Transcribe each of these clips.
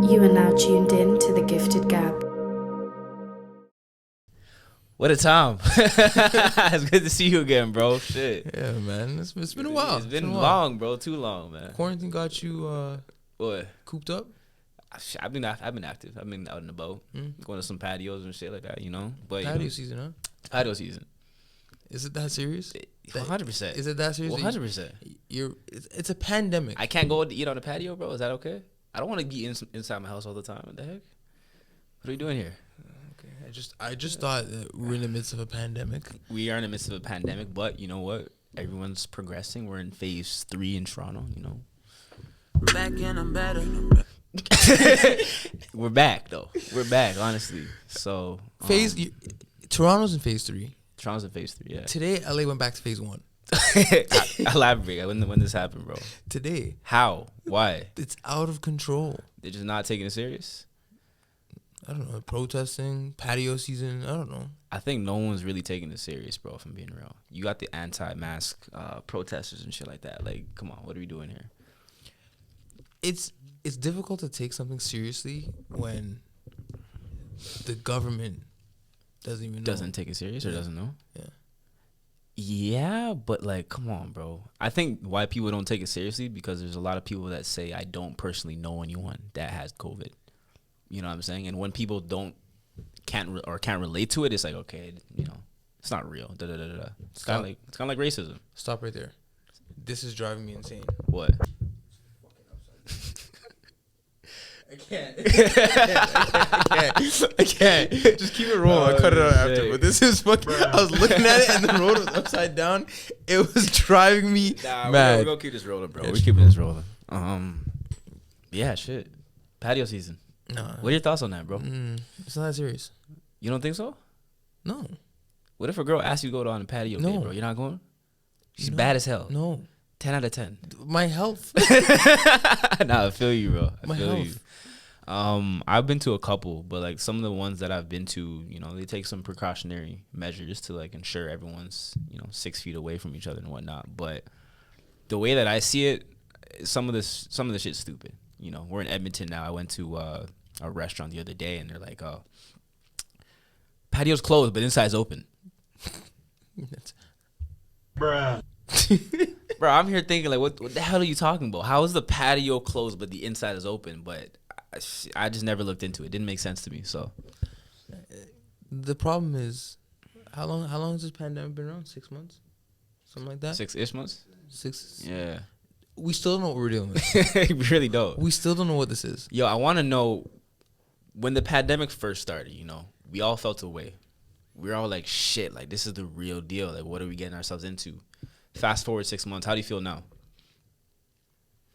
You are now tuned in to the Gifted Gab. What a time. It's good to see you again, bro. Shit. Yeah, man. It's been a while. It's been long, bro. Too long, man. Quarantine got you What? cooped up? I've been active. I've been out in the boat, going to some patios and shit like that, you know. But Patio season, huh? Patio season. Is it that serious? 100%. Is it that serious? 100%. It's a pandemic. I can't go to eat on the patio, bro. Is that okay? I don't want to be inside my house all the time. What the heck? What are we doing here? Okay. I just thought that we're in the midst of a pandemic. We are in the midst of a pandemic, but you know what? Everyone's progressing. We're in phase 3 in Toronto, you know. We're back and I'm better. We're back, though. We're back, honestly. So Toronto's in phase 3. Toronto's in phase 3, yeah. Today, LA went back to phase 1. Elaborate. When this happened, bro? Today. How? Why? It's out of control. They're just not taking it serious? I don't know. Protesting, patio season. I don't know. I think no one's really taking it serious, bro, if I'm being real. You got the anti-mask protesters and shit like that. Like, come on, what are we doing here? It's difficult to take something seriously when the government doesn't take it serious or doesn't know? Yeah. Yeah, but like, come on, bro. I think why people don't take it seriously because there's a lot of people that say I don't personally know anyone that has COVID. You know what I'm saying? And when people can't relate to it, it's like, okay, you know, it's not real. Da da da da. It's kind of like racism. Stop right there. This is driving me insane. What? I can't. I can't. Just keep it rolling. I cut it out after. But this is fucking. I was looking at it and the road was upside down. It was driving me mad. We're gonna keep this rolling, bro. We're keeping this rolling. Yeah, shit. Patio season. No. What are your thoughts on that, bro? It's not that serious. You don't think so? No. What if a girl asks you to go on a patio date, bro? You're not going? She's bad as hell. No. 10 out of 10. My health. Nah, I feel you, bro. My health. You. I've been to a couple, but like some of the ones that I've been to, you know, they take some precautionary measures to like ensure everyone's, you know, 6 feet away from each other and whatnot. But the way that I see it, some of the shit's stupid. You know, we're in Edmonton now. I went to a restaurant the other day, and they're like, "Oh, patio's closed, but inside's open." Bruh. Bro, I'm here thinking like, what the hell are you talking about? How is the patio closed but the inside is open? But I just never looked into it. It didn't make sense to me. So The problem is, how long has this pandemic been around? 6 months, something like that. 6-ish months. 6. Yeah. We still don't know what we're dealing with. We really don't. We still don't know what this is. Yo, I want to know, when the pandemic first started, you know, we all felt a way. We were all like, shit, like this is the real deal. Like, what are we getting ourselves into? Fast forward 6 months. How do you feel now?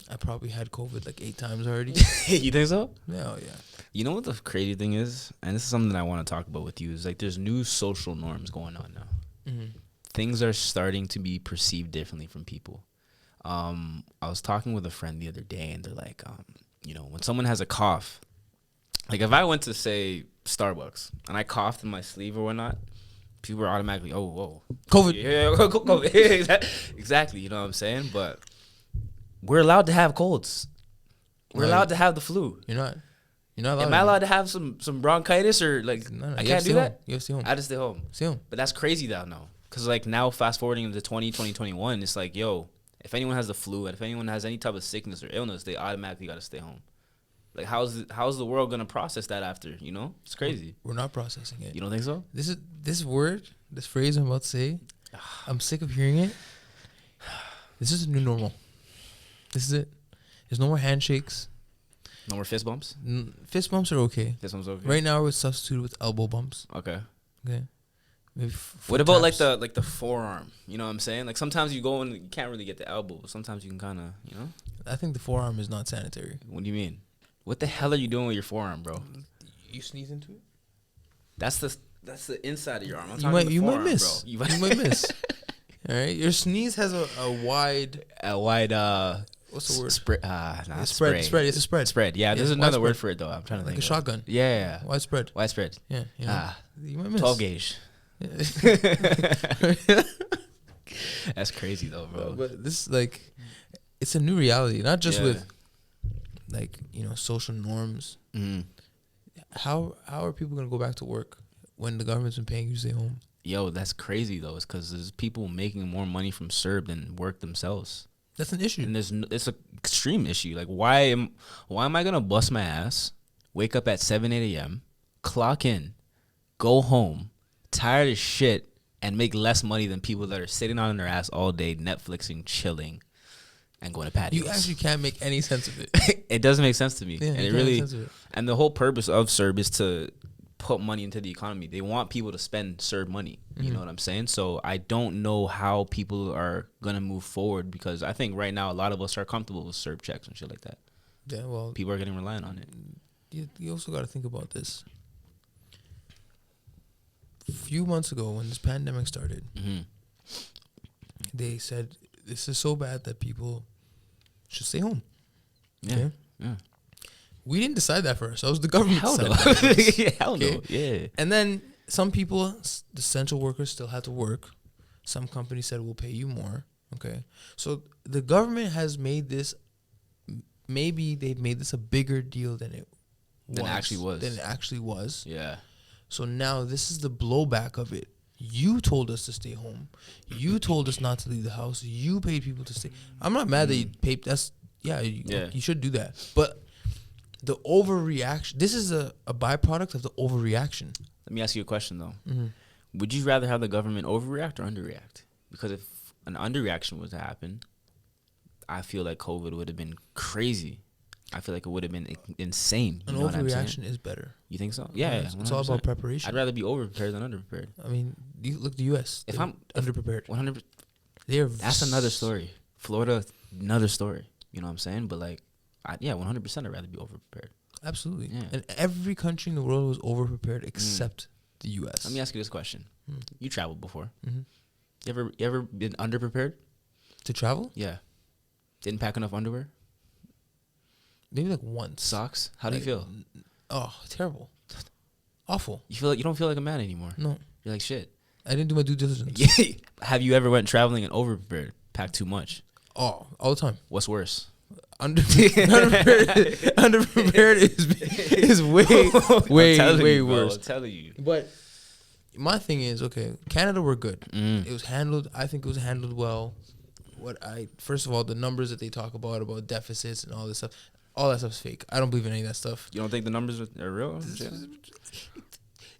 I probably had COVID like 8 times already. You think so? Yeah, yeah. You know what the crazy thing is? And this is something that I want to talk about with you. Is like there's new social norms going on now. Mm-hmm. Things are starting to be perceived differently from people. I was talking with a friend the other day, and they're like, you know, when someone has a cough, like if I went to, say, Starbucks, and I coughed in my sleeve or whatnot, people are automatically, oh, whoa. COVID. Yeah, COVID. Exactly, you know what I'm saying? But we're allowed to have colds. We're allowed to have the flu. You're not allowed. Am I allowed to have some bronchitis or, like, No, I can't do that? You have to stay home. I just stay home. Stay home. But that's crazy now. Because, like, now fast forwarding into 2021, it's like, yo, if anyone has the flu and if anyone has any type of sickness or illness, they automatically got to stay home. Like, how's the world going to process that after, you know? It's crazy. We're not processing it. You don't think so? This phrase I'm about to say, I'm sick of hearing it. This is the new normal. This is it. There's no more handshakes. No more fist bumps? Fist bumps are okay. Fist bumps okay. Right now we're substituted with elbow bumps. Okay. Maybe what about taps. like the forearm? You know what I'm saying? Like sometimes you go and you can't really get the elbow. Sometimes you can kind of, you know? I think the forearm is not sanitary. What do you mean? What the hell are you doing with your forearm, bro? You sneeze into it? That's the inside of your arm. You might miss. Bro. You might miss. All right, your sneeze has a wide. What's the word? Spread. It's Spread. It's a spread. Spread. Yeah, there's another word for it though. I'm trying to think. Like a shotgun. Yeah. Widespread. Yeah. You know, you might miss. 12 gauge. That's crazy though, bro. But this it's a new reality, not just with like, you know, social norms, How are people gonna go back to work when the government's been paying you to stay home? Yo, that's crazy though. It's because there's people making more money from CERB than work themselves. That's an issue. And it's an extreme issue. Like, why am I gonna bust my ass, wake up at 7-8 a.m., clock in, go home, tired as shit, and make less money than people that are sitting on their ass all day, Netflixing, chilling, and going to patios? You actually can't make any sense of it. It doesn't make sense to me. Yeah, And you it can't really, make sense of it. and the whole purpose of CERB is to put money into the economy. They want people to spend CERB money. You know what I'm saying? So I don't know how people are gonna move forward, because I think right now a lot of us are comfortable with CERB checks and shit like that. Yeah, well, People are getting reliant on it. you also got to think about this. A few months ago, when this pandemic started, they said this is so bad that people should stay home. Yeah. Okay? Yeah. We didn't decide that for ourselves. The government Hell no. decided that for us. Yeah, hell no. Okay? Yeah. And then some people, the essential workers, still had to work. Some companies said we'll pay you more. Okay, so the government has made this. Maybe they've made this a bigger deal than it actually was. Yeah. So now this is the blowback of it. You told us to stay home. You told us not to leave the house. You paid people to stay. I'm not mad that you paid. You should do that. But the overreaction. This is a byproduct of the overreaction. Let me ask you a question though. Would you rather have the government overreact or underreact? Because if an underreaction was to happen, I feel like COVID would have been crazy. I feel like it would have been insane. An overreaction is better. You think so? Yeah, It's all 100%. about preparation. I'd rather be overprepared than underprepared. I mean, you look at the U.S. If They're I'm underprepared, 100%, that's they're another story. Florida, another story. You know what I'm saying? But like, 100%. I'd rather be overprepared. Absolutely. Yeah. And every country in the world was overprepared except the U.S. Let me ask you this question. You traveled before. Mm-hmm. You ever been underprepared? To travel? Yeah. Didn't pack enough underwear? Maybe like once. Socks? How do you feel? Oh, terrible. Awful. You don't feel like a man anymore. No. You're like shit. I didn't do my due diligence. Have you ever went traveling and overprepared? Packed too much? Oh, all the time. What's worse? Underprepared is way worse. I'm telling you. But my thing is, okay, Canada were good. Mm. It was handled. I think it was handled well. First of all, the numbers that they talk about deficits and all this stuff, all that stuff's fake. I don't believe in any of that stuff. You don't think the numbers are real?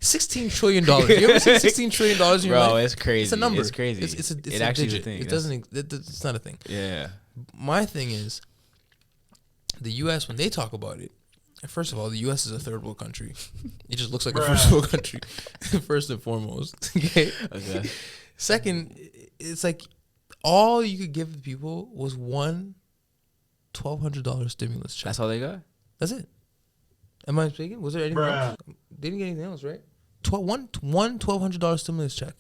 $16 trillion. You ever seen $16 trillion in your life? Bro, it's crazy. It's a number. It's crazy. It's it a actually digit. is a thing. It doesn't. It's not a thing. Yeah. My thing is, the U.S. when they talk about it, first of all, the U.S. is a third world country. It just looks like a first world country, first and foremost. Okay. Second, it's like all you could give the people was one $1,200 stimulus check. That's all they got? That's it. Am I mistaken? Was there anything else? They didn't get anything else, right? One $1,200 stimulus check.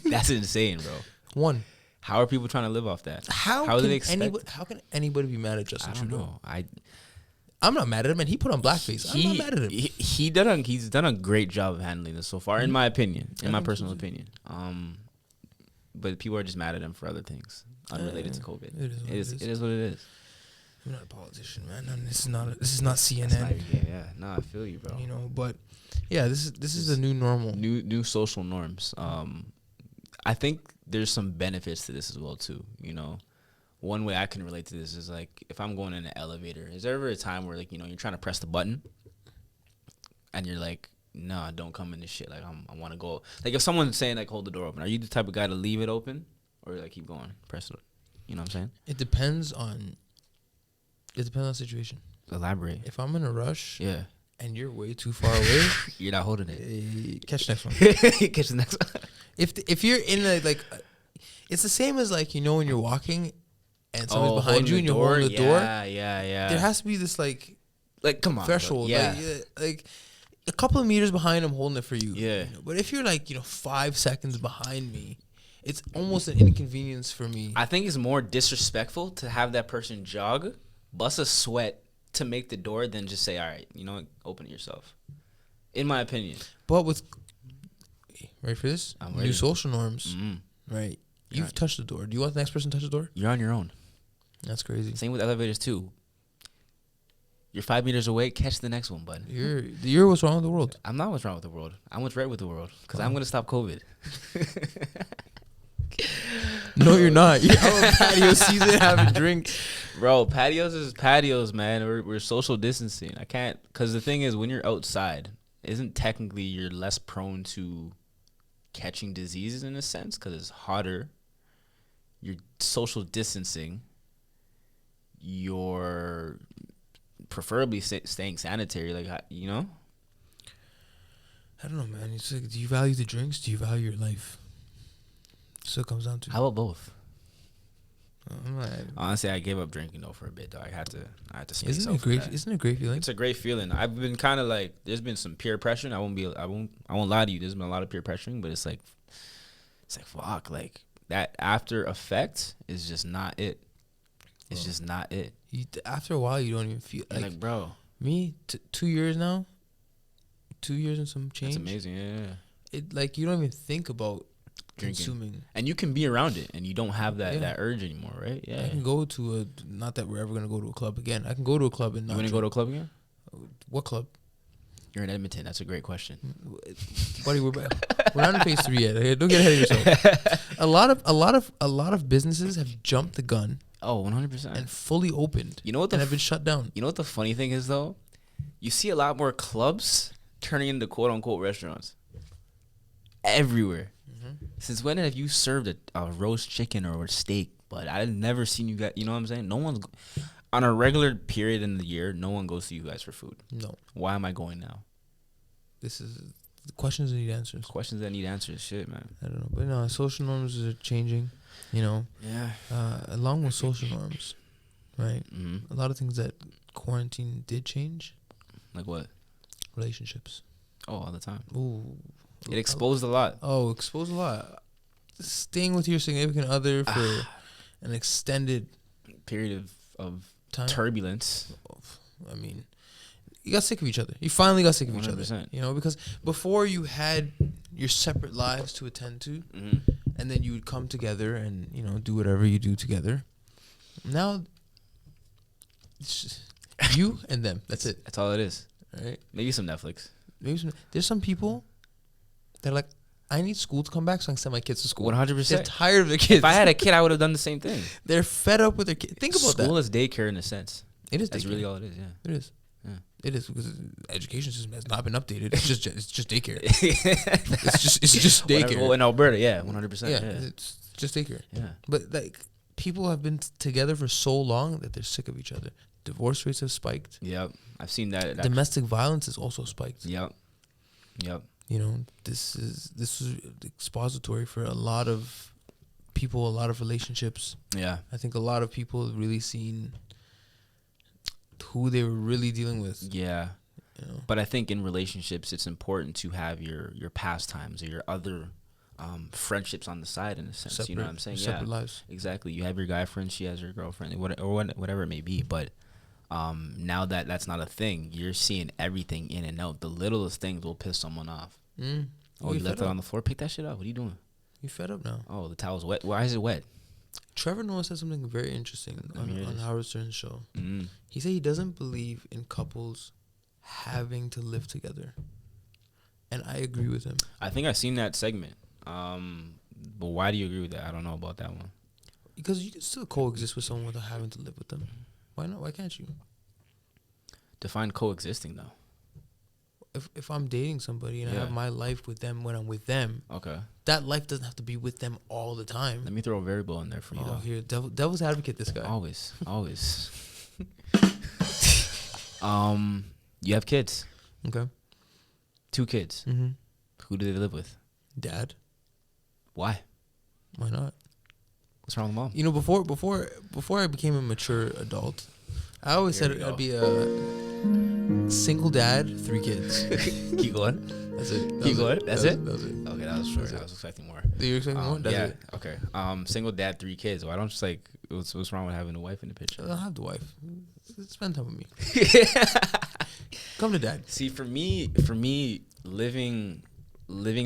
That's insane, bro. One. How are people trying to live off that? How can anybody be mad at Justin Trudeau? Know. I'm not mad at him, and he put on blackface. I'm not mad at him. He's done a great job of handling this so far, in my opinion, in my personal opinion. But people are just mad at him for other things unrelated to COVID. It is what it is. I'm not a politician, man. This is not CNN. I feel you, bro. You know, but yeah, this is the new normal. New social norms. I think there's some benefits to this as well too. You know, one way I can relate to this is like if I'm going in an elevator. Is there ever a time where like you're trying to press the button and you're like, nah, don't come in this shit. Like I want to go. Like if someone's saying like hold the door open, are you the type of guy to leave it open or like keep going, press it? You know what I'm saying? It depends on the situation. Elaborate. If I'm in a rush, yeah, and you're way too far away, you're not holding it. Catch the next one. Catch the next one. If you're in a it's the same as like when you're walking and someone's behind you and you're holding the door. Yeah. There has to be this like come on threshold. Yeah. Like a couple of meters behind, I'm holding it for you. Yeah. But if you're like 5 seconds behind me, it's almost an inconvenience for me. I think it's more disrespectful to have that person jog, bust a sweat to make the door than just say, all right, open it yourself. In my opinion. But with ready for this? I'm New ready. social norms. Mm-hmm. Right. You've touched the door. Do you want the next person to touch the door? You're on your own. That's crazy. Same with elevators too. You're 5 meters away. Catch the next one, bud. You're what's wrong with the world. I'm not what's wrong with the world. I'm what's right with the world because I'm gonna stop COVID. No, you're not. You're out on patio season having drinks. Bro, patios is patios, man. We're social distancing. I can't, because the thing is, when you're outside, isn't technically you're less prone to catching diseases in a sense because it's hotter. You're social distancing. You're preferably staying sanitary, like, you know? I don't know, man. It's like, do you value the drinks? Do you value your life? So it comes down to. How about both? Like, Honestly, I gave up drinking though for a bit though. I had to space isn't out it for great? that. Isn't it a great feeling? It's a great feeling. I've been kind of like, there's been some peer pressure. I won't lie to you. There's been a lot of peer pressuring, but it's like fuck, like that after effect is just not it. It's just not it. After a while, you don't even feel Like bro, me. 2 years now. 2 years and some change. it's amazing. Yeah. It like you don't even think about Drinking. consuming. And you can be around it, and you don't have that urge anymore, right? Yeah. I can go to not that we're ever gonna go to a club again. I can go to a club and You not. want to go to a club again? What club? You're in Edmonton. That's a great question. Buddy, we're not in phase 3 yet. Okay? Don't get ahead of yourself. A lot of businesses have jumped the gun. Oh, 100%. And fully opened. You know what? And have been shut down. You know what the funny thing is though? You see a lot more clubs turning into quote unquote restaurants. Everywhere. Mm-hmm. Since when have you served a roast chicken or a steak? But I've never seen you guys. You know what I'm saying? No one's on a regular period in the year. No one goes to you guys for food. No. Why am I going now? This is the questions that need answers. Questions that need answers. Shit, man. I don't know, but no, social norms are changing. You know. Yeah. Along with social norms, right? Mm-hmm. A lot of things that quarantine did change. Like what? Relationships. Oh, all the time. Ooh. It exposed a lot. Oh, exposed a lot. Staying with your significant other for an extended period of time. Turbulence. I mean, you got sick of each other. You finally got sick of 100%. Each other. 100%. You know, because before you had your separate lives to attend to, mm-hmm. and then you would come together and, you know, do whatever you do together. Now, it's just you and them. That's it. That's all it is. Right? Maybe some Netflix. There's some people that are like, I need school to come back so I can send my kids to school. 100%. They're tired of their kids. If I had a kid, I would have done the same thing. They're fed up with their kids. Think about that. School is daycare in a sense. It is. That's daycare. really all it is. Yeah. It is. Yeah. It is, because the education system has not been updated. It's just daycare. it's just daycare. Well, in Alberta, yeah, 100%. Yeah, it's just daycare. Yeah. But like, people have been together for so long that they're sick of each other. Divorce rates have spiked. Yep, I've seen that. Domestic violence has also spiked. Yep. You know, this is expository for a lot of people, a lot of relationships. Yeah. I think a lot of people have really seen who they were really dealing with. Yeah. You know? But I think in relationships, it's important to have your pastimes or your other friendships on the side, in a sense. Separate, you know what I'm saying? separate Yeah, lives. Exactly. You have your guy friend, she has her girlfriend, or whatever it may be. But now that that's not a thing, you're seeing everything in and out. The littlest things will piss someone off. Oh, you left it on the floor? Pick that shit up. What are you doing? You fed up now. Oh, the towel's wet. Why is it wet? Trevor Noah said something very interesting on Howard Stern's show. He said he doesn't believe in couples having to live together. And I agree with him. I think I've seen that segment. But why do you agree with that? I don't know about that one. Because you can still coexist with someone without having to live with them. Why not? Why can't you? Define coexisting, though. If I'm dating somebody and I have my life with them when I'm with them, okay, that life doesn't have to be with them all the time. Let me throw a variable in there for you, though. Here, devil's advocate, this guy. Always. You have kids. Okay. 2 kids. Mm-hmm. Who do they live with? Dad. Why? Why not? What's wrong with mom? You know, before I became a mature adult, I always said I'd be a single dad, 3 kids. Keep going. That's it. Keep going. That's it. That was it. Okay, that was short. I was expecting more. You're expecting more? That's it. Okay. Single dad, 3 kids. Why don't you just like what's wrong with having a wife in the picture? I don't have the wife. Spend time with me. Come to dad. See, for me, living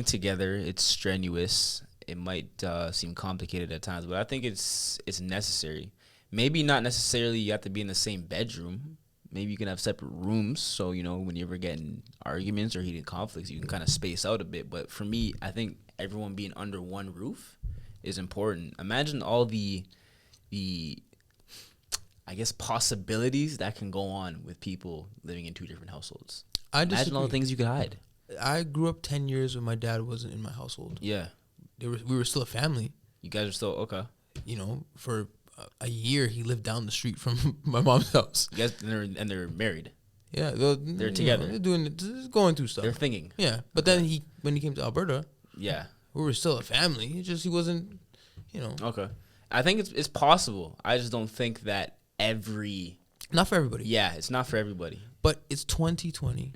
together, it's strenuous. It might seem complicated at times, but I think it's necessary. Maybe not necessarily you have to be in the same bedroom, maybe you can have separate rooms. So, you know, when you ever get in arguments or heated conflicts, you can kind of space out a bit. But for me, I think everyone being under one roof is important. Imagine all the I guess possibilities that can go on with people living in 2 different households. Imagine all the things you could hide. I grew up 10 years when my dad wasn't in my household. Yeah. We were still a family. You guys are still okay. You know, for a year he lived down the street from my mom's house. You guys they're married. Yeah, they're together. They're going through stuff. They're thinking. Yeah, but then when he came to Alberta, yeah, we were still a family. It's just he wasn't, you know. Okay, I think it's possible. I just don't think that not for everybody. Yeah, it's not for everybody. But it's 2020.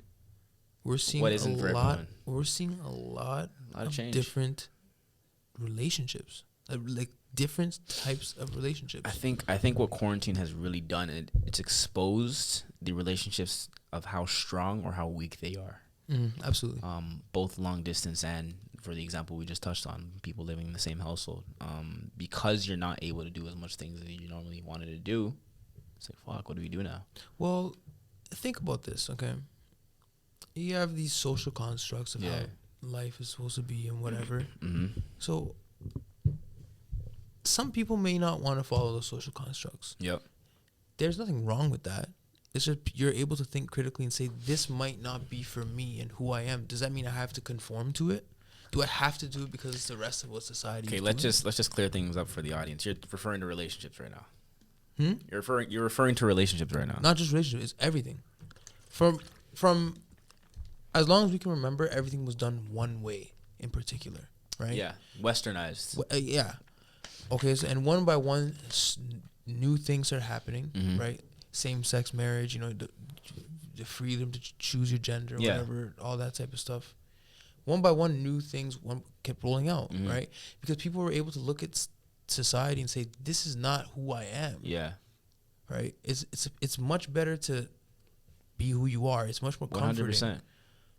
We're seeing what isn't for everyone? We're seeing a lot of change. Different relationships, like different types of relationships. I think what quarantine has really done, it's exposed the relationships of how strong or how weak they are. Absolutely. Both long distance and, for the example we just touched on, people living in the same household. Because you're not able to do as much things that you normally wanted to do. It's like, fuck, what do we do now? Well, think about this, okay? You have these social constructs of how life is supposed to be and whatever. Mm-hmm. So some people may not want to follow those social constructs. Yep. There's nothing wrong with that. It's just you're able to think critically and say, this might not be for me and who I am. Does that mean I have to conform to it? Do I have to do it because it's the rest of what society is doing? Okay, let's just clear things up for the audience. You're referring to relationships right now. You're referring to relationships right now. Not just relationships, it's everything. From as long as we can remember, everything was done one way in particular, right? Yeah, westernized. Yeah. Okay, so and one by one, new things are happening, right? Same-sex marriage, you know, the freedom to choose your gender, whatever, all that type of stuff. One by one, new things kept rolling out, right? Because people were able to look at society and say, this is not who I am. Yeah. Right? It's much better to be who you are. It's much more comforting. 100%.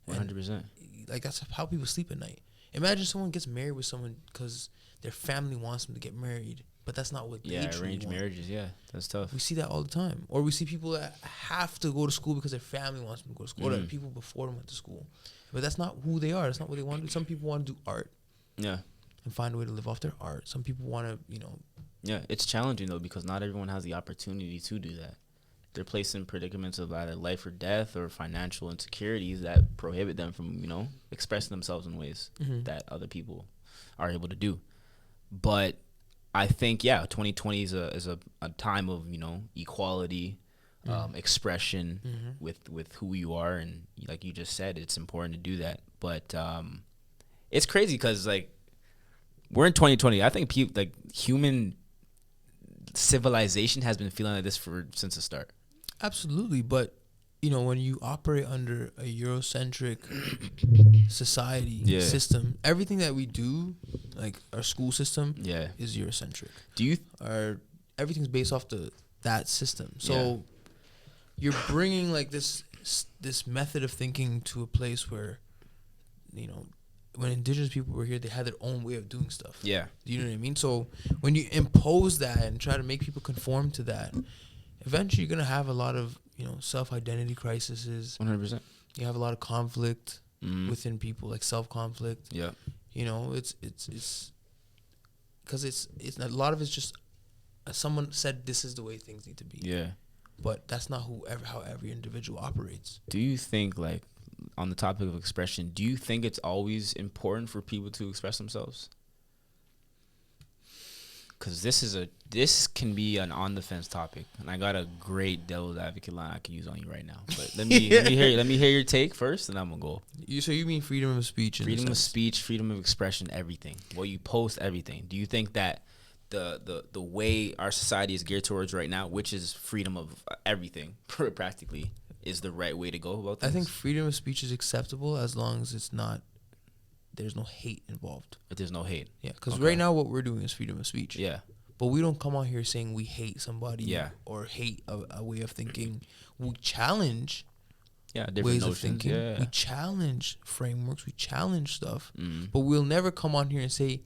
100%. Like, that's how people sleep at night. Imagine someone gets married with someone because their family wants them to get married, but that's not what they truly arranged want. marriages, that's tough. We see that all the time. Or we see people that have to go to school because their family wants them to go to school, or that people before them went to school. But that's not who they are. That's not what they want to do. Some people want to do art. Yeah. And find a way to live off their art. Some people want to, you know. Yeah, it's challenging, though, because not everyone has the opportunity to do that. They're placed in predicaments of either life or death or financial insecurities that prohibit them from, you know, expressing themselves in ways that other people are able to do. But I think, 2020 is a time of, you know, equality, expression with who you are. And like you just said, it's important to do that. But it's crazy because, like, we're in 2020. I think human civilization has been feeling like this since the start. Absolutely. But, you know, when you operate under a Eurocentric society system, everything that we do, like our school system, is Eurocentric. Everything's based off that system. So you're bringing like this method of thinking to a place where, you know, when indigenous people were here, they had their own way of doing stuff. Yeah. Do you know what I mean? So when you impose that and try to make people conform to that, eventually you're going to have a lot of, you know, self-identity crises. 100%. You have a lot of conflict within people, like self-conflict. Yeah. You know, it's because it's a lot of it's just someone said this is the way things need to be. Yeah. But that's not how every individual operates. Do you think, like, on the topic of expression, do you think it's always important for people to express themselves? Because this can be an on the fence topic, and I got a great devil's advocate line I can use on you right now. But let me hear your take first, and I'm gonna go. So you mean freedom of speech? Freedom of speech, freedom of expression, everything. What you post, everything. Do you think that the way our society is geared towards right now, which is freedom of everything, practically, is the right way to go about things? I think freedom of speech is acceptable as long as there's no hate involved. But there's no hate. Yeah, because right now what we're doing is freedom of speech. Yeah. But we don't come out here saying we hate somebody. Yeah. Or hate a way of thinking. We challenge different ways notions. of thinking. Yeah. We challenge frameworks. We challenge stuff. But we'll never come on here and say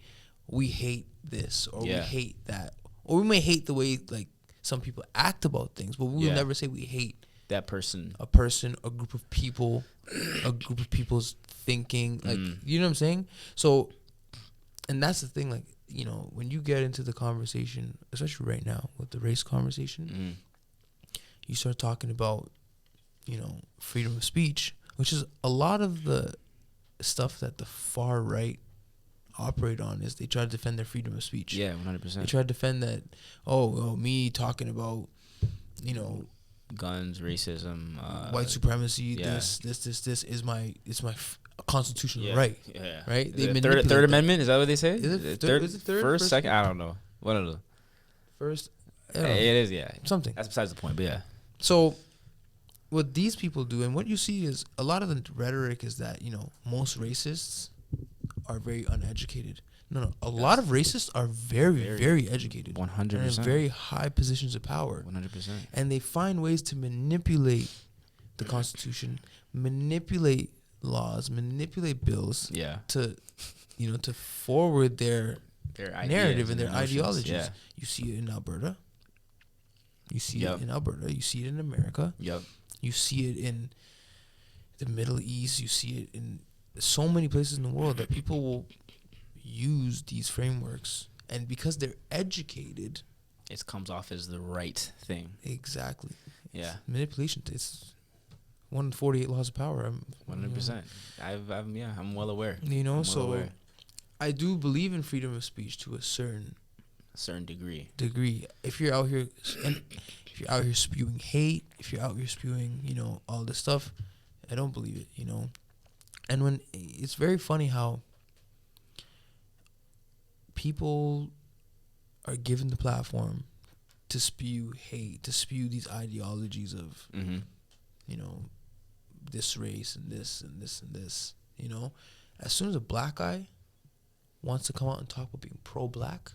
we hate this or we hate that. Or we may hate the way like some people act about things, but we'll never say we hate that person. a person, a group of people, a group of people's thinking. Like, you know what I'm saying? So, and that's the thing. Like, you know, when you get into the conversation, especially right now with the race conversation, you start talking about, you know, freedom of speech, which is a lot of the stuff that the far right operate on. Is they try to defend their freedom of speech. Yeah, 100%. They try to defend that. Oh, well, me talking about, you know, guns, racism, white supremacy. yeah. This is my constitutional yeah, right. Yeah, Right. They the manipulate third that. Amendment. Is that what they say? Is it third? is it third? First, second? I don't know. One of the. First. I It don't know. is. Yeah. Something. That's besides the point. But yeah. So, what these people do, and what you see is a lot of the rhetoric is that, you know, most racists are very uneducated. No, a lot of racists are very educated. 100%. And in very high positions of power. 100%. And they find ways to manipulate the Constitution, manipulate laws, manipulate bills. Yeah. To, you know, to forward their narrative and their notions, ideologies. yeah. You see it in Alberta. You see Yep. it in Alberta. You see it in America. Yep. You see it in the Middle East. You see it in so many places in the world that people will use these frameworks. And because they're educated. It comes off as the right thing. Exactly. Yeah. Manipulation. It's one of the 48 laws of power. 100%. I'm well aware. You know, I'm well so aware. I do believe in freedom of speech to a certain degree. If you're out here and if you're out here spewing hate, if you're out here spewing, you know, all this stuff, I don't believe it, you know. And when it's very funny how people are given the platform to spew hate, to spew these ideologies of, you know, this race and this and this and this, you know. As soon as a black guy wants to come out and talk about being pro-black,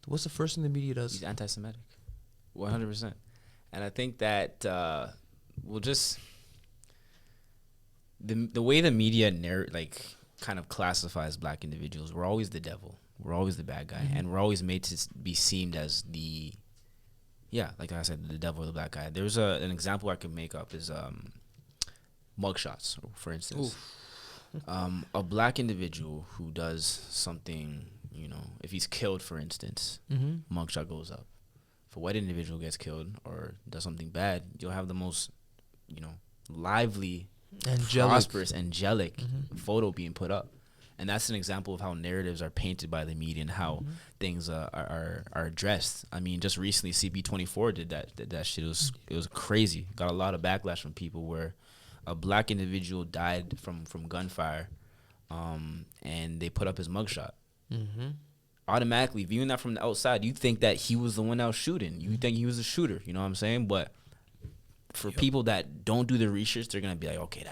what's the first thing the media does? He's anti-Semitic, 100%. And I think that we'll just the way the media kind of classifies black individuals, we're always the devil, we're always the bad guy, and we're always made to be seen as like I said, the devil or the black guy. There's an example I could make up is mugshots, for instance. A black individual who does something, you know, if he's killed, for instance, mugshot goes up. If a white individual gets killed or does something bad, you'll have the most, you know, lively, prosperous, angelic photo being put up. And that's an example of how narratives are painted by the media and how things are addressed. I mean, just recently, CB24 did that shit. It was crazy. Got a lot of backlash from people where a black individual died from gunfire, and they put up his mugshot. Automatically, viewing that from the outside, you think that he was the one that was shooting. You think he was the shooter. You know what I'm saying? But for people that don't do the research, they're gonna be like, okay,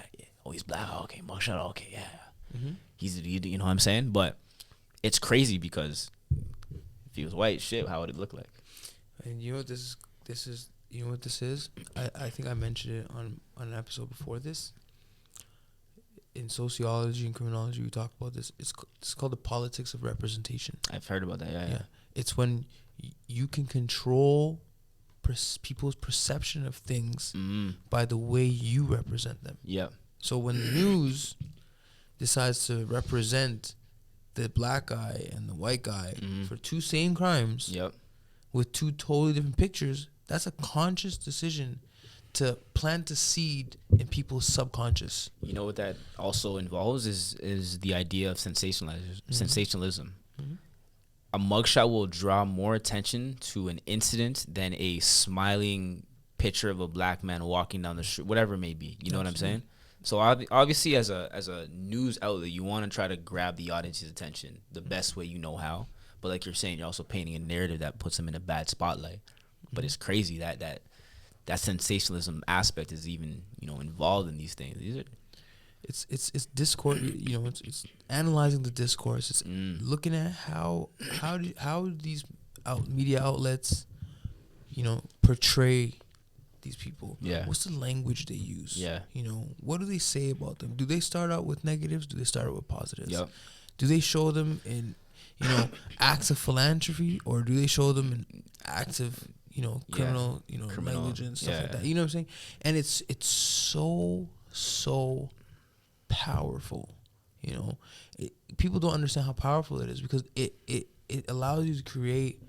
he's black. Okay, mugshot. Okay, yeah. He's, you know what I'm saying? But it's crazy because if he was white, shit, how would it look like? And you know what this is? You know what this is? I think I mentioned it on an episode before this. In sociology and criminology, we talk about this. It's called the politics of representation. I've heard about that. Yeah. It's when you can control people's perception of things by the way you represent them. Yep. So when the news decides to represent the black guy and the white guy for two same crimes with two totally different pictures, that's a conscious decision to plant a seed in people's subconscious. You know what that also involves is the idea of sensationalism. A mugshot will draw more attention to an incident than a smiling picture of a black man walking down the street, whatever it may be. You know what I'm saying? So obviously, as a news outlet, you want to try to grab the audience's attention the best way you know how. But like you're saying, you're also painting a narrative that puts them in a bad spotlight. But it's crazy that sensationalism aspect is even, you know, involved in these things. It's discourse. You know, it's analyzing the discourse. It's looking at how these media outlets, you know, portray these people. Yeah. What's the language they use? Yeah. You know, what do they say about them? Do they start out with negatives? Do they start out with positives? Yep. Do they show them in, you know, acts of philanthropy, or do they show them in acts of, criminal, Criminal, negligence, stuff like yeah. that. You know what I'm saying? And it's so powerful. People don't understand how powerful it is because it allows you to create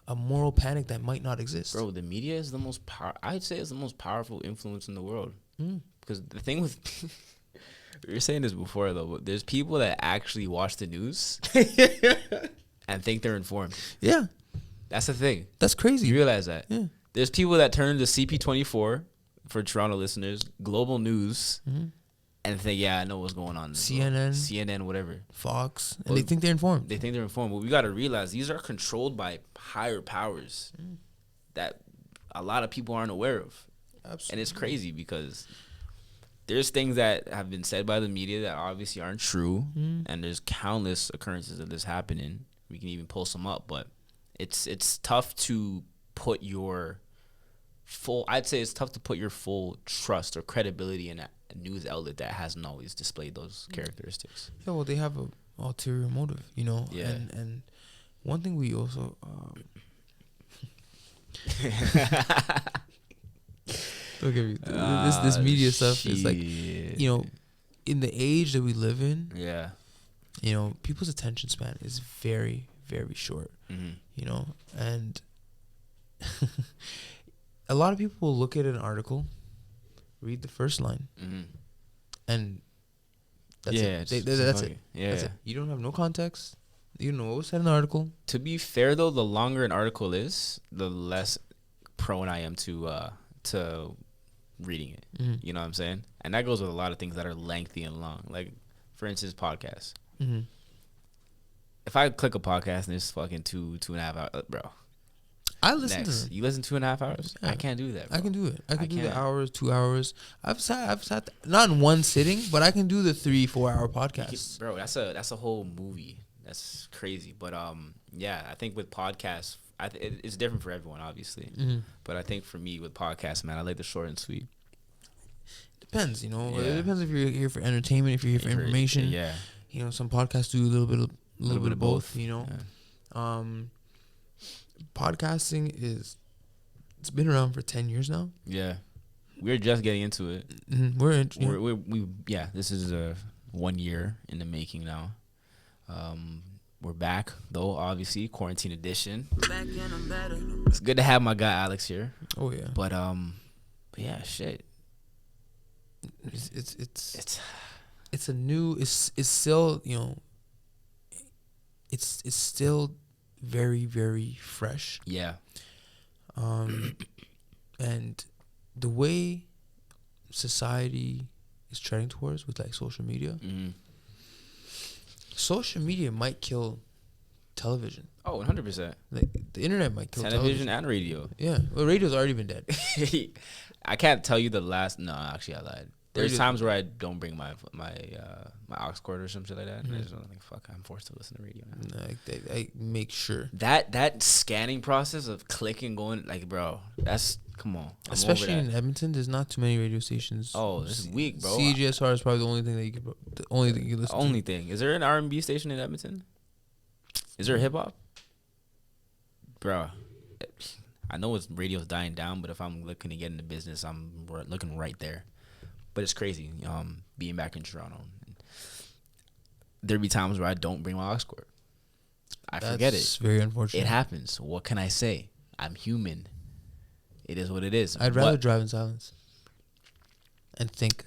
a moral panic that might not exist. Bro, the media is the most I'd say it's the most powerful influence in the world. Because the thing with we were saying this before though, but there's people that actually watch the news and think they're informed. Yeah, That's the thing. that's crazy. You realize that? Yeah. There's people that turn to CP24 for Toronto listeners, Global News, and think, I know what's going on. CNN, whatever. Fox, and they think they're informed. They think they're informed, but we got to realize these are controlled by higher powers that a lot of people aren't aware of. Absolutely. And it's crazy because there's things that have been said by the media that obviously aren't true, and there's countless occurrences of this happening. We can even pull some up, but it's tough to put your full trust or credibility in a news outlet that hasn't always displayed those characteristics. Yeah, well, they have a ulterior motive, Yeah. And one thing we also don't get me. This media stuff is like, in the age that we live in, people's attention span is very, very short. And a lot of people will look at an article, read the first line, and that's it. That's it. Yeah. That's it. You don't have no context. You don't know what was said in the article. To be fair, though, the longer an article is, the less prone I am to reading it. You know what I'm saying? And that goes with a lot of things that are lengthy and long. Like, for instance, podcasts. If I click a podcast and it's fucking 2.5 hours, bro. I listen to them. You listen 2.5 hours? Yeah. I can't do that, bro. I can do it. I can do the can't. hours, 2 hours. I've sat not in one sitting, but I can do the 3-4 hour podcasts. Bro, that's a whole movie. That's crazy. But I think with podcasts, it's different for everyone, obviously. But I think for me with podcasts, man, I like the short and sweet. Depends, Yeah. It depends if you're here for entertainment, if you're here for information. Yeah. Some podcasts do a little bit of both. Yeah. Podcasting it's been around for 10 years now. Yeah. We're just getting into it. This is 1 year in the making now. We're back though, obviously, quarantine edition. It's good to have my guy Alex here. Oh yeah. But yeah, shit. It's still, it's still very, very fresh. Yeah. And the way society is trending towards with like social media, social media might kill television. Oh, 100%. Like the internet might kill television and radio. Yeah. Well, radio's already been dead. I can't tell you the last. No, actually, I lied. There's times where I don't bring my aux cord or some shit like that. And I just don't think, fuck, I'm forced to listen to radio now. I make sure. That scanning process of clicking, going, like, bro, come on. Especially in Edmonton, there's not too many radio stations. Oh, this is weak, bro. CGSR is probably the only thing you listen to. Only thing. Is there an R&B station in Edmonton? Is there a hip-hop? Bro, I know radio's dying down, but if I'm looking to get into business, I'm looking right there. But it's crazy, being back in Toronto. There'd be times where I don't bring my aux cord. I forget it. It's very unfortunate. It happens. What can I say? I'm human. It is what it is. I'd rather drive in silence and think.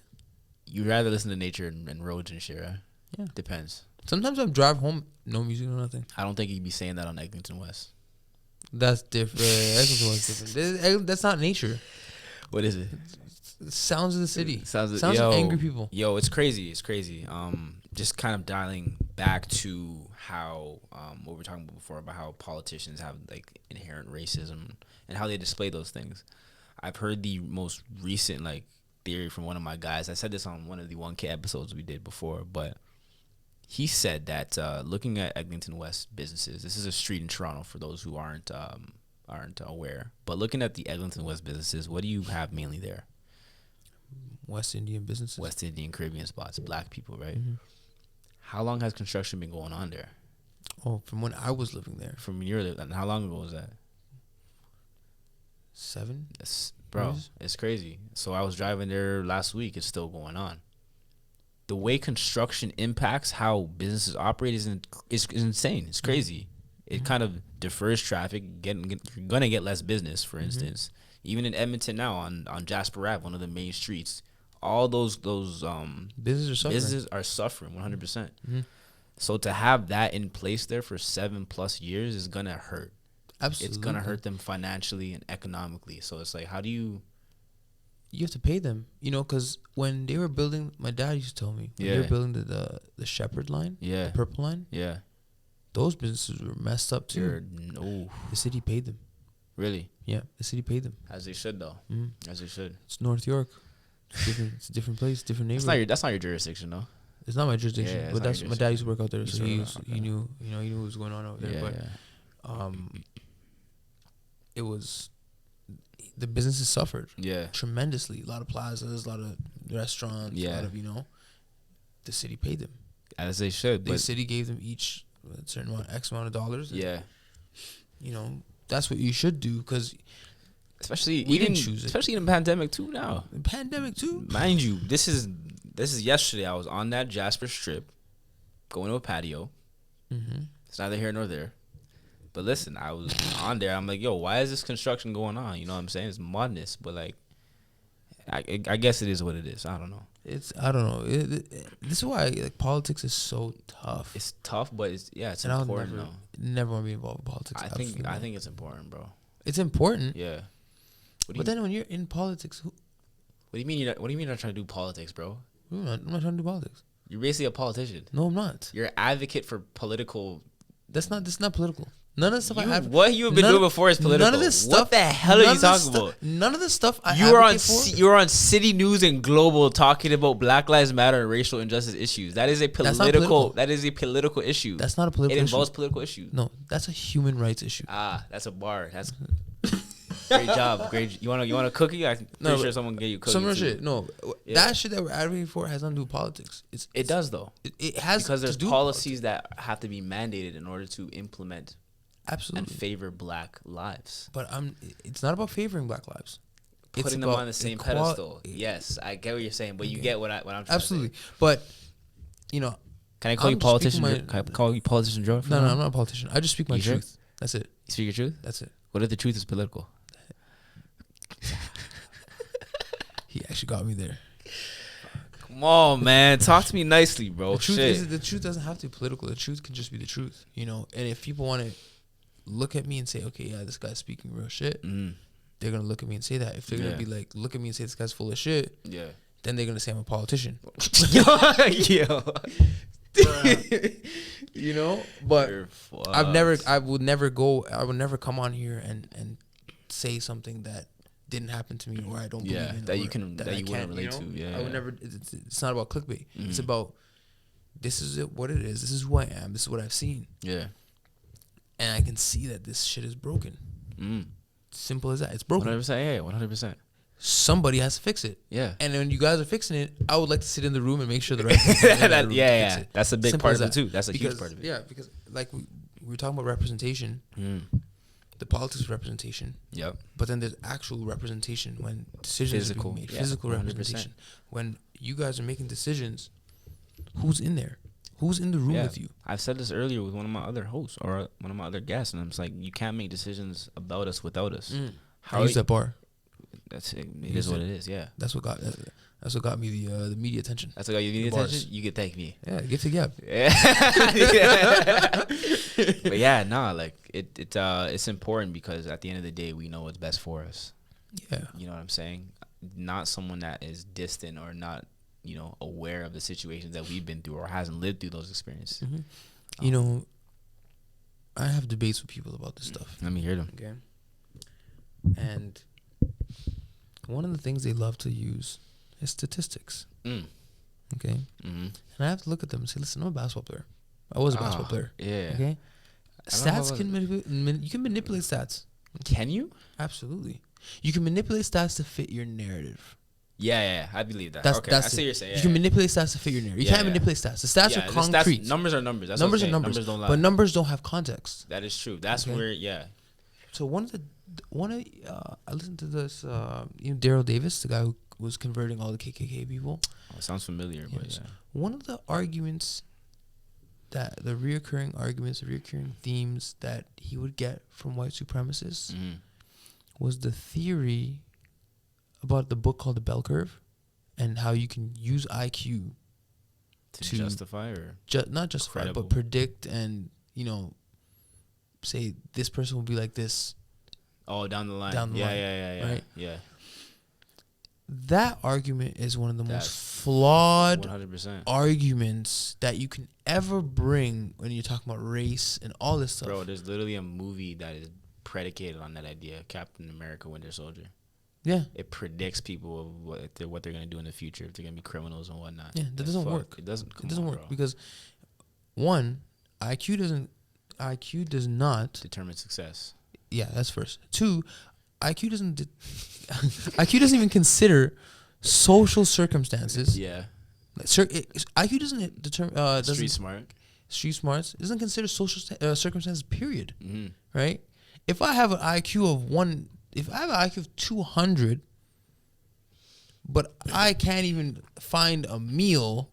You'd rather listen to nature and roads and shit, right? Yeah. Depends. Sometimes I drive home, no music, no nothing. I don't think you'd be saying that on Eglinton West. That's different. different. That's not nature. What is it? Sounds of the city. Sounds of angry people. Yo, it's crazy. It's crazy. Just kind of dialing back to how what we were talking about before about how politicians have like inherent racism and how they display those things. I've heard the most recent like theory from one of my guys. I said this on one of the 1K episodes we did before, but he said that looking at Eglinton West businesses, this is a street in Toronto for those who aren't aware, but looking at the Eglinton West businesses, what do you have mainly there? West Indian businesses. West Indian, Caribbean spots, black people, right? Mm-hmm. How long has construction been going on there? Oh, from when I was living there. From your, and how long ago was that? 7. Bro, years? it's crazy. So I was driving there last week. It's still going on. The way construction impacts how businesses operate is insane. It's crazy. It kind of defers traffic. You're gonna get less business, for instance. Even in Edmonton now, on Jasper Ave, one of the main streets, all those businesses are suffering 100%. So to have that in place there for 7+ years is gonna hurt. Absolutely. It's gonna hurt them financially and economically. So it's like, how do you have to pay them, because when they were building, my dad used to tell me, when they were building the Shepherd line, the Purple line, those businesses were messed up too. The city paid them. Really? Yeah, the city paid them. As they should, though. As they should. It's North York. It's a different place, different neighborhood. That's not your jurisdiction, though. It's not my jurisdiction, Yeah, but that's my dad used to work out there, so he knew, knew what was going on over there. But it was, the businesses suffered tremendously. A lot of plazas, a lot of restaurants, a lot of, the city paid them. As they should. The city gave them each a certain amount, X amount of dollars. Yeah. That's what you should do, because especially we didn't choose it. Especially in the pandemic too now. Pandemic too? Mind you, this is yesterday. I was on that Jasper Strip going to a patio. It's neither here nor there. But listen, I was on there. I'm like, yo, why is this construction going on? You know what I'm saying? It's madness. But like, I guess it is what it is. I don't know. I don't know. This is why politics is so tough. It's tough, but it's and important. I'll never want to be involved in politics. I think it's important, bro. It's important. Yeah. But then when you're in politics, what do you mean you're not trying to do politics, bro? I'm not trying to do politics. You're basically a politician. No, I'm not. You're an advocate for political. This is not political. None of the stuff I have. What you have been doing before is political. None of this stuff. What the hell are you talking about? None of the stuff I you were on. for. You were on City News and Global talking about Black Lives Matter and racial injustice issues. That is a political. That is a political issue. That's not a political issue. It involves political issues. No, that's a human rights issue. That's a bar. That's great job. Great. You want a cookie? I'm pretty sure someone gave you cookies. Some real shit. No, that shit that we're advocating for has nothing to do with politics. It does though. It has because there's to do policies that have to be mandated in order to implement. Absolutely. And favor Black lives. But it's not about favoring Black lives. Putting them on the same pedestal. Yes, I get what you're saying, but you get what I'm trying absolutely. to say. But can I call you politician? Can I call you politician, Joe? No, I'm not a politician. I just speak my truth. That's it. You speak your truth? That's it. What if the truth is political? He actually got me there. Come on, man. Talk to me nicely, bro. The truth doesn't have to be political. The truth can just be the truth, And if people want to look at me and say, okay, yeah, this guy's speaking real shit, they're going to look at me and say that. If they're going to be like, look at me and say this guy's full of shit, then they're going to say I'm a politician. But I would never come on here and say something that didn't happen to me or I don't believe in. That you wouldn't relate to. Yeah. I would never, it's not about clickbait. It's about, this is what it is. This is who I am. This is what I've seen. Yeah. And I can see that this shit is broken. Simple as that. It's broken. 100%. Yeah, 100%. Somebody has to fix it. Yeah. And when you guys are fixing it, I would like to sit in the room and make sure the right people in the room fix it. That's a big Simple part of it too. That's a huge part of it. Yeah, because like we were talking about representation, the politics of representation. Yep. But then there's actual representation when decisions are being made. Physical 100%. Representation. When you guys are making decisions, who's in there? Who's in the room with you? I've said this earlier with one of my other hosts or one of my other guests, and I'm just like, you can't make decisions about us without us. How I use that bar. That's it. It is what it is. Yeah. That's what got me the media attention. That's what got you the media attention. You can thank me. Yeah, Gifted Gab. Yeah. But yeah, like it's important because at the end of the day, we know what's best for us. Yeah. You know what I'm saying? Not someone that is distant or not, aware of the situations that we've been through or hasn't lived through those experiences. I have debates with people about this stuff. Let me hear them. Okay. And one of the things they love to use is statistics. Okay. And I have to look at them and say, listen, I'm a basketball player. I was a basketball player. Yeah. Okay. Stats you can manipulate stats. Can you? Absolutely. You can manipulate stats to fit your narrative. Yeah, I believe that. That's I see what you're saying. You can manipulate stats to fit your narrative. You can't manipulate stats. The stats are concrete. Numbers are numbers. That's numbers are numbers. Numbers don't lie. But numbers don't have context. That is true. That's where, So one of I listened to this. Daryl Davis, the guy who was converting all the KKK people. Oh, it sounds familiar, but yeah. One of the arguments the reoccurring themes that he would get from white supremacists was the theory about the book called The Bell Curve and how you can use IQ to justify or not justify, credible. but predict and, say this person will be like this. Oh, down the line. Down the line, Yeah. right? Yeah. That argument is one of the most flawed 100%. arguments that you can ever bring when you're talking about race and all this stuff. Bro, there's literally a movie that is predicated on that idea, Captain America Winter Soldier. Yeah. It predicts people of what they're going to do in the future, if they're going to be criminals and whatnot. Yeah, that doesn't work. It doesn't work bro. because, one, IQ does not determine success. Yeah, that's first. Two, IQ doesn't even consider social circumstances. Yeah. IQ doesn't determine street smarts. It doesn't consider social circumstances. Period. Mm-hmm. Right. If I have an IQ of 200, but I can't even find a meal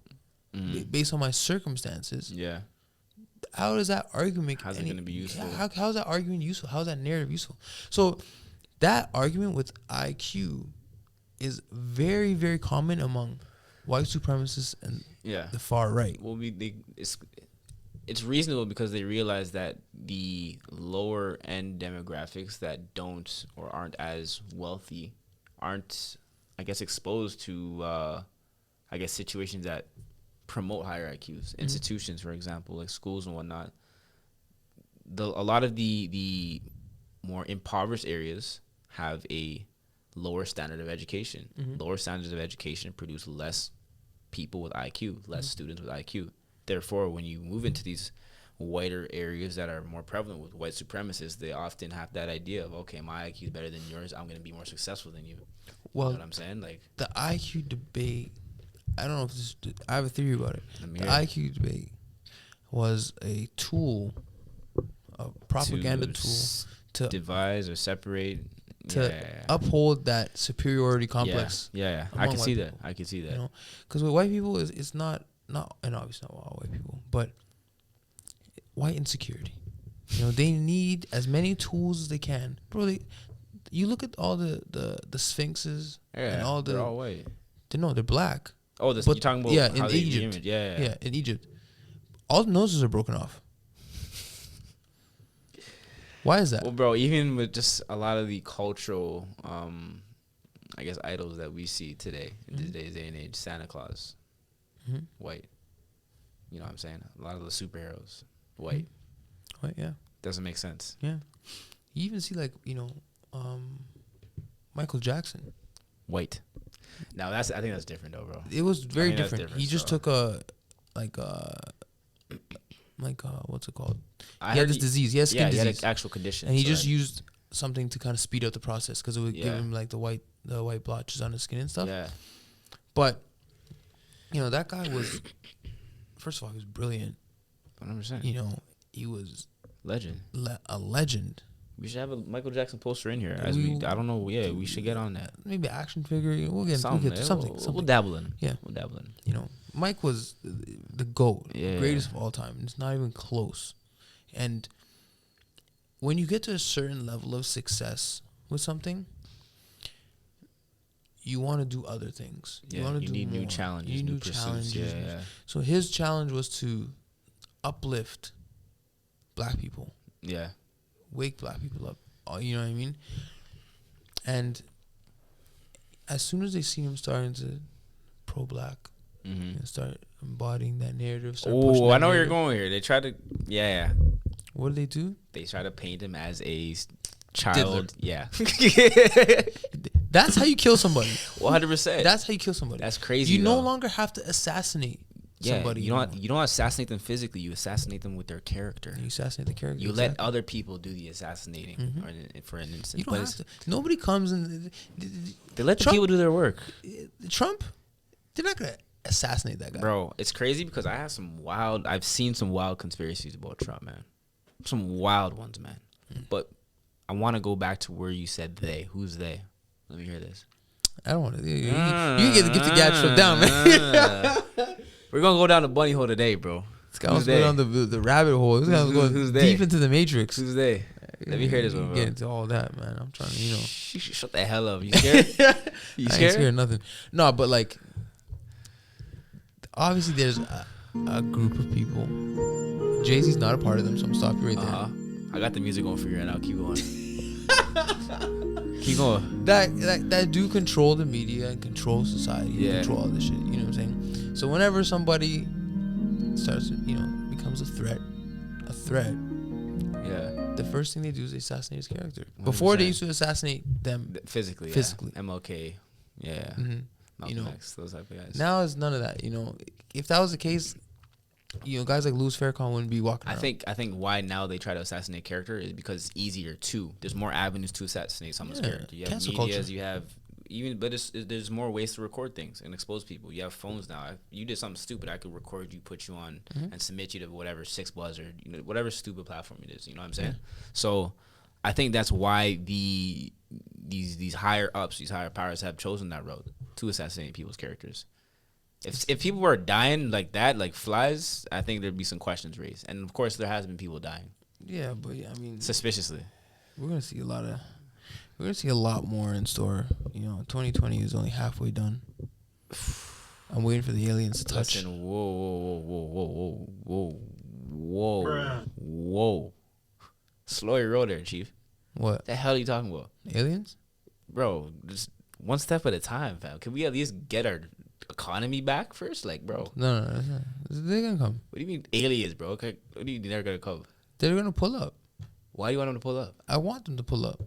based on my circumstances. Yeah. How does that argument? How's it going to be useful? How's that argument useful? How's that narrative useful? So, that argument with IQ is very, very common among white supremacists and the far right. Well, it's reasonable because they realize that the lower end demographics that don't or aren't as wealthy aren't, I guess, exposed to, situations that promote higher IQs. Institutions, for example, like schools and whatnot. A lot of the more impoverished areas have a lower standard of education. Lower standards of education produce less people with IQ, less students with IQ. Therefore, when you move into these whiter areas that are more prevalent with white supremacists, they often have that idea of, okay, my IQ is better than yours, I'm going to be more successful than you. Well, you know what I'm saying? Like the IQ debate, I don't know if this, I have a theory about it. The IQ debate was a tool, a propaganda tool to devise or separate, to uphold that superiority complex. Yeah. I can see that. I can see that. Because with white people, it's not, and obviously not all white people, but white insecurity. They need as many tools as they can. Bro, you look at all the sphinxes and all they're all white. They're black. Oh, you're talking about in Egypt. Yeah, in Egypt. All the noses are broken off. Why is that? Well, bro, even with just a lot of the cultural, idols that we see today, in today's day and age, Santa Claus, white. You know what I'm saying? A lot of the superheroes, white. White, yeah. Doesn't make sense. Yeah. You even see, Michael Jackson. White. Now, I think that's different, though, bro. It was very different. He just took what's it called? He had this disease. He had skin disease. He had an actual condition. And he just used something to kind of speed up the process because it would give him the white blotches on his skin and stuff. Yeah. But that guy was, first of all, he was brilliant. 100%. He was legend. A legend. We should have a Michael Jackson poster in here. I don't know. Yeah, we should get on that. Maybe an action figure. We'll get something. We'll dabble in. Yeah, we'll dabble in. Mike was the GOAT, greatest of all time. It's not even close. And when you get to a certain level of success with something, you want to do other things. You want to do need more. New challenges, you need new pursuits. Yeah. So his challenge was to uplift black people. Yeah. Wake black people up. You know what I mean? And as soon as they see him starting to pro-black and start embodying that narrative. Oh, I know where you're going here. They try to, What do they do? They try to paint him as a child. Diddler. Yeah. That's how you kill somebody. 100%. That's how you kill somebody. That's crazy. You no longer have to assassinate somebody. You don't assassinate them physically. You assassinate them with their character. You assassinate the character. You let other people do the assassinating for an instance. You don't have to. Nobody comes and they let the people do their work. Trump, they're not gonna assassinate that guy. Bro, it's crazy because I've seen some wild conspiracies about Trump, man. Some wild ones, man. But I want to go back to where you said they. Who's they? Let me hear this. I don't want to. You can get the Gifted Gab shut down, man. We're gonna go down the bunny hole today, bro. This guy wants to go down the rabbit hole. This guy was going who's deep they? into the Matrix. Who's they? Let me hear this one, bro. Get into all that, man. I'm trying to, Shut the hell up. You scared? You I ain't scared? scared of nothing. No, but like, obviously there's a group of people. Jay-Z's not a part of them, so I'm stopping you right there. I got the music going for you right now. Keep going. Keep going. That do control the media and control society. Yeah. And control all this shit. You know what I'm saying? So whenever somebody starts, becomes a threat. Yeah. The first thing they do is they assassinate his character. Before 100%. they used to assassinate them Physically. Physically. Yeah. MLK. Yeah. Mhm. Malcolm X, those type of guys. Now it's none of that. If that was the case, guys like Louis Farrakhan wouldn't be walking around. I think why now they try to assassinate character is because it's easier too. There's more avenues to assassinate someone's character. You have cancel medias, culture. you have there's more ways to record things and expose people. You have phones now. If you did something stupid, I could record you, put you on, and submit you to whatever 6buzz or whatever stupid platform it is. You know what I'm saying? Yeah. So I think that's why these higher ups, these higher powers have chosen that road to assassinate people's characters. If people were dying like that, like flies, I think there'd be some questions raised. And of course, there has been people dying. Yeah, but I mean, Suspiciously. we're gonna see a lot more in store. 2020 is only halfway done. I'm waiting for the aliens to touch. Listen, whoa. Slow your roll there, Chief. What? The hell are you talking about? Aliens? Bro, just one step at a time, fam. Can we at least get our economy back first? Like, bro. No. They're gonna come. What do you mean aliens, bro? Okay, what do you mean they're going to come? They're gonna pull up. Why do you want them to pull up? I want them to pull up.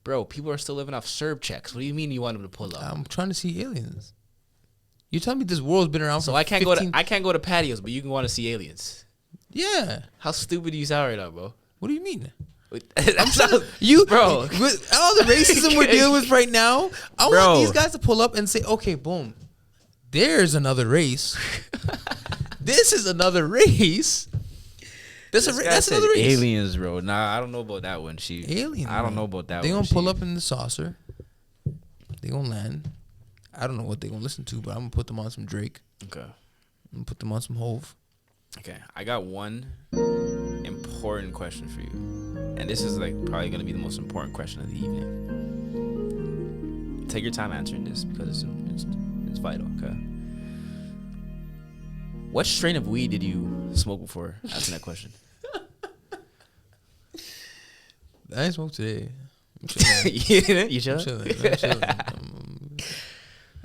Bro, people are still living off CERB checks. What do you mean you want them to pull up? I'm trying to see aliens. You telling me this world's been around So for I can't 15... go to patios, but you can want to see aliens. Yeah. How stupid do you sound right now, bro? What do you mean? I'm sorry, Bro, with all the racism we're dealing with right now, I want these guys to pull up and say, okay, boom, there's another race. This is another race. That's another race. Aliens, bro. Nah, I don't know about that one, Chief. Aliens. I don't know about that They one. gonna pull up in the saucer. They gonna land. I don't know what they gonna listen to, but I'm gonna put them on some Drake. Okay. I'm gonna put them on some Hove. Okay. I got one important question for you. And this is like probably gonna be the most important question of the evening. Take your time answering this because it's vital, okay? What strain of weed did you smoke before asking that question? I ain't smoked today. I'm chilling. You didn't? You I'm chilling? chilling.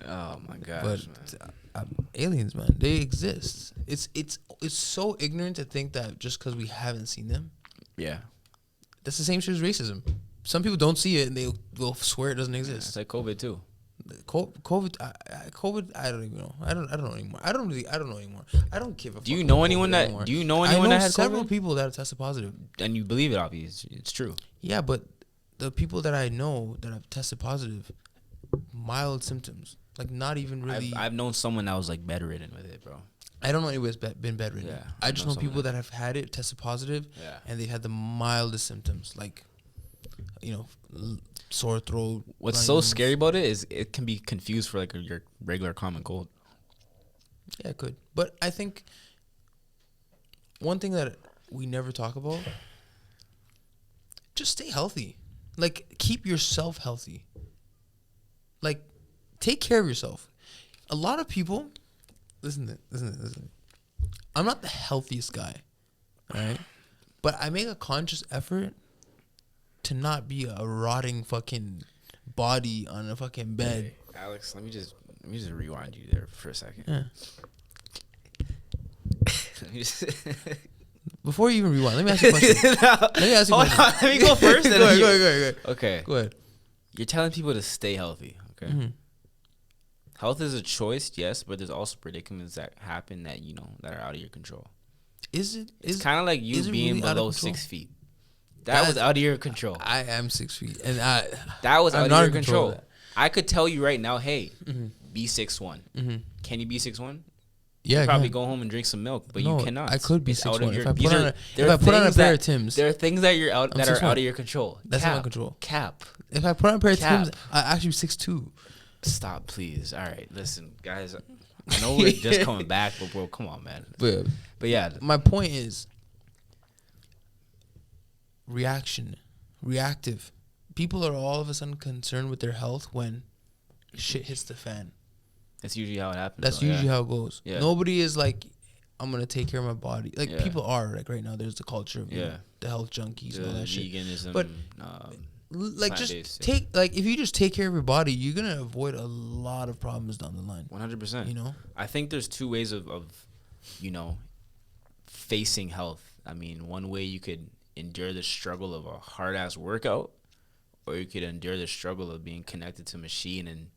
Oh my gosh, But man. aliens, man, they exist. It's so ignorant to think that just because we haven't seen them, Yeah. that's the same shit as racism. Some people don't see it and they will swear it doesn't It's exist. like COVID too. COVID, I don't even know. I don't know anymore. I don't know anymore. I don't give a fuck. Do you know about anyone COVID that? anymore. Do you know I anyone know that had several COVID? people that have tested positive. And you believe it? Obviously, it's true. Yeah, but the people that I know that have tested positive, mild symptoms, like not even really. I've known someone that was like bedridden with it, bro. I don't know anyone's been bedridden. Yeah, I just know someone people that have had it, tested positive, Yeah. and they had the mildest symptoms, like, sore throat. What's runny so nose. scary about it is it can be confused for like your regular common cold. Yeah, it could. But I think one thing that we never talk about, just stay healthy. Like, keep yourself healthy. Like, take care of yourself. A lot of people, listen. I'm not the healthiest guy, all right? But I make a conscious effort to not be a rotting fucking body on a fucking bed. Hey, Alex, let me just rewind you there for a second. Yeah. Let me just Before you even rewind, let me ask you a question. Let me ask you a Hold question. on, let me go first. Go and then ahead, you- go ahead. Okay. Go ahead. You're telling people to stay healthy. Okay. Mhm. Health is a choice, yes, but there's also predicaments that happen that that are out of your control. Is it? It's kind of like you is it being really out of below control? 6 feet. That was out of your control. I am 6 feet, and That was I'm out not of in your control control. of that. I could tell you right now, hey, Mhm. be 6'1". Mhm. Can you be 6'1"? Yeah, you I probably can. go home and drink some milk, but No, you cannot. I could be It's out of 6'1". your- If I these put on are- a, there if are I put on a things pair of that- Timbs, There are things that you're out I'm that are 6'1". out of your control. That's not my control. Cap. If I put on a pair of Cap. Timbs, I actually 6'2". Stop, please. All right, listen, guys. I know we're just coming back, but bro, come on, man. But yeah, my point is reactive. People are all of a sudden concerned with their health when shit hits the fan. that's usually how it happens. That's though, usually yeah. how it goes. Yeah. Nobody is like, I'm gonna take care of my body. Like Yeah. people are like right now. There's the culture of Yeah. the health junkies and all that shit. veganism. But like just plant-based, take like if you just take care of your body, you're gonna avoid a lot of problems down the line. 100%. You know, I think there's two ways of facing health. I mean, one way you could endure the struggle of a hard ass workout, or you could endure the struggle of being connected to a machine and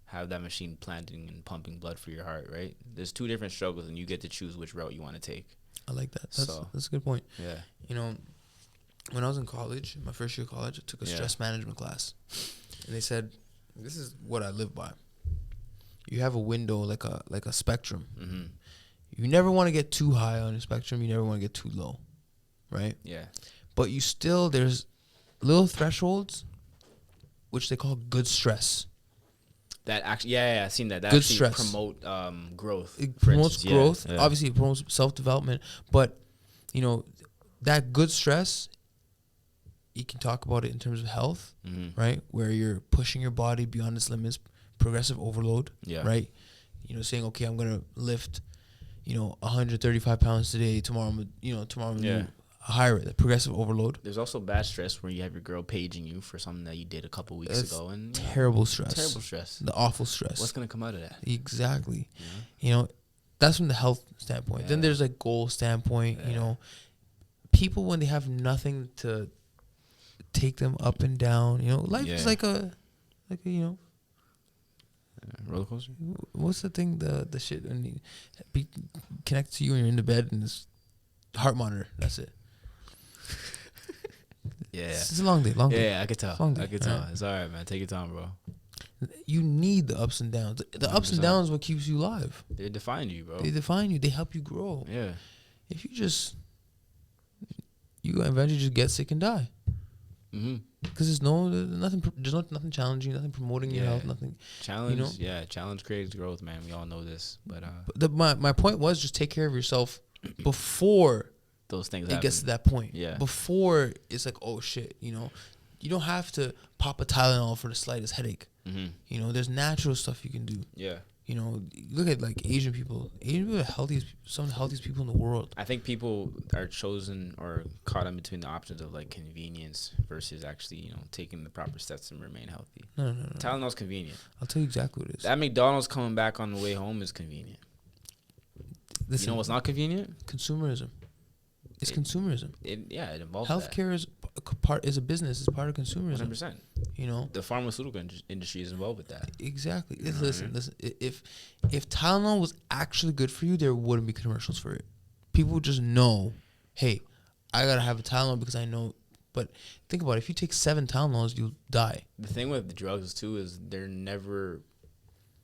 have that machine planting and pumping blood for your heart. Right? There's two different struggles, and you get to choose which route you want to take. I like that. So- That's a good point. Yeah. You know, when I was in college, my first year of college, I took a Yeah. stress management class, and they said, "This is what I live by. You have a window like a spectrum. Mm-hmm. You never want to get too high on the spectrum. You never want to get too low, right? Yeah. But you still there's little thresholds, which they call good stress. That actually, yeah, I've seen that. That Good actually stress. promote growth. It for promotes instance. growth. Yeah. Obviously, it promotes self-development. But, that good stress, you can talk about it in terms of health, Mm-hmm. right? Where you're pushing your body beyond its limits, progressive overload, Yeah. right? Saying, okay, I'm going to lift, 135 pounds today. Tomorrow, I'm going to Yeah. do a higher rate, progressive overload. There's also bad stress where you have your girl paging you for something that you did a couple weeks That's ago, and Terrible stress. terrible stress. The awful stress. What's gonna come out of that? Exactly. Yeah. That's from the health standpoint. Then Yeah. there's like goal standpoint. Yeah. People when they have nothing to take them up and down. Life is Yeah. like a Roller coaster. what's the thing the shit when you be connected to you when you're in the bed and it's heart monitor. That's it. Yeah. It's a long day. Long day. Yeah, I could tell. Long day, I could tell. alright. It's all right, man. Take your time, bro. You need the ups and downs. The ups and 100%. downs is what keeps you alive. They define you, bro. They define you. They help you grow. Yeah. If you eventually just get sick and die. Mm-hmm. Because there's nothing challenging, nothing promoting your Yeah. health, nothing. Challenge. Yeah. Challenge creates growth, man. We all know this, but My point was just take care of yourself before those things. it happen. gets to that point. Yeah. Before it's like, oh shit, you don't have to pop a Tylenol for the slightest headache. Mm-hmm. There's natural stuff you can do. Yeah. Look at like Asian people. Asian people are some of the healthiest people in the world. I think people are chosen or caught in between the options of like convenience versus actually, taking the proper steps to remain healthy. No. Tylenol's convenient. I'll tell you exactly what it is. That McDonald's coming back on the way home is convenient. Listen, You know what's not convenient? consumerism. It's consumerism. It involves Healthcare is a business. It's part of consumerism. 100%. The pharmaceutical industry is involved with that. Exactly. You know what I Listen. If Tylenol was actually good for you, there wouldn't be commercials for it. People would just know, hey, I gotta have a Tylenol because I know. But think about it. If you take 7 Tylenols, you'll die. The thing with the drugs too is they're never.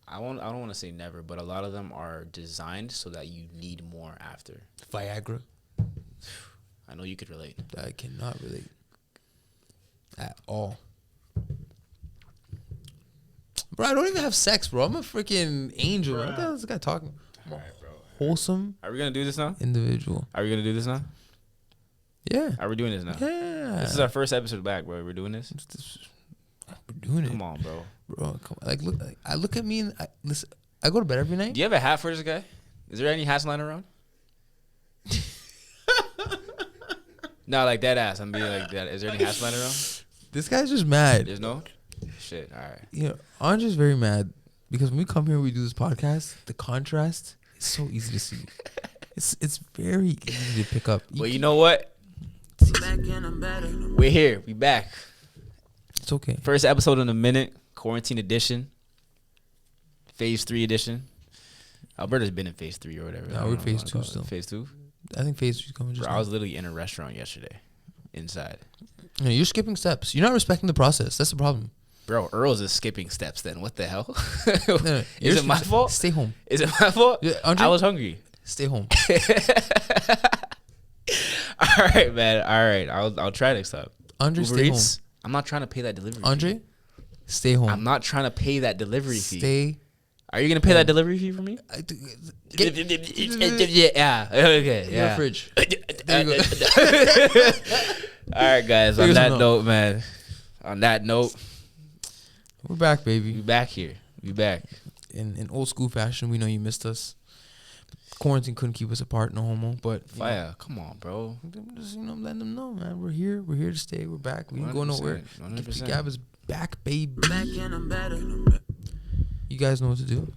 I don't want to say never, but a lot of them are designed so that you need more after. Viagra. I know you could relate. I cannot relate at all. Bro, I don't even have sex, bro. I'm a freaking angel. What the hell is this guy talking? All right, bro. Wholesome Are we gonna do this now? individual. Are we gonna do this now? Yeah. Are we doing this now? Yeah. This is our first episode back, bro. We're doing this. We're doing it. Come on, bro. Bro, come on. I look at me and listen. I go to bed every night. Do you have a hat for this guy? Is there any hats lying around? No, like dead ass. I'm being like that. Is there any hats lying around? This guy's just mad. There's no. Shit. All right. Andre's very mad because when we come here, we do this podcast. The contrast is so easy to see. It's very easy to pick up. Well, you know what? Back and I'm better. We're here. We back. It's okay. First episode in a minute. Quarantine edition. Phase 3 edition. Alberta's been in phase 3 or whatever. No, I don't we're know phase what 2 to call it. still. Phase 2. I think phase 3 is coming just Bro, I now. was literally in a restaurant yesterday. Inside. You're skipping steps. You're not respecting the process. That's the problem. Bro, Earl's is skipping steps then. What the hell? No, Is it my fault? Stay home. Is it my fault? Yeah, Andre? I was hungry. Stay home. All right, man. All right. I'll try next time. Andre, Uber stay Eats, home. I'm not trying to pay that delivery Andre, fee. stay home. I'm not trying to pay that delivery fee. Stay. Are you going to pay that delivery fee for me? Yeah. Okay. Your Yeah. fridge. There you go. All right, guys. On Figure that something note, man. On that note, We're back, baby. we back here. We back. In old school fashion, we know you missed us. Quarantine couldn't keep us apart, no homo. But Fire. Come on, bro. just letting them know, man. We're here. We're here to stay. We're back. We ain't go nowhere. 100%. Gifted Gab is back, baby. Back and I'm better. You guys know what to do.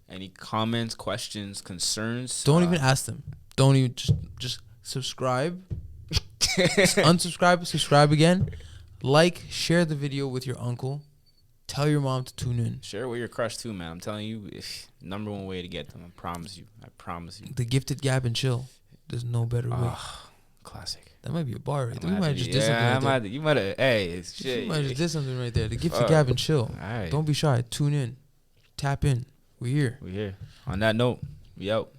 Any comments, questions, concerns? Don't even ask them. Don't even just subscribe. Unsubscribe. Subscribe again. Like, share the video with your uncle. Tell your mom to tune in. Share it with your crush too, man. I'm telling you, number one way to get them. I promise you. The Gifted Gab and chill. There's no better way. Classic. That might be a bar right there. We might might be- just did something right there. You might have. Hey, it's shit. You might just did something right there. The Gifted Fuck. Gab and chill. All right. Don't be shy. Tune in. Tap in. We're here. We're here. On that note, we out.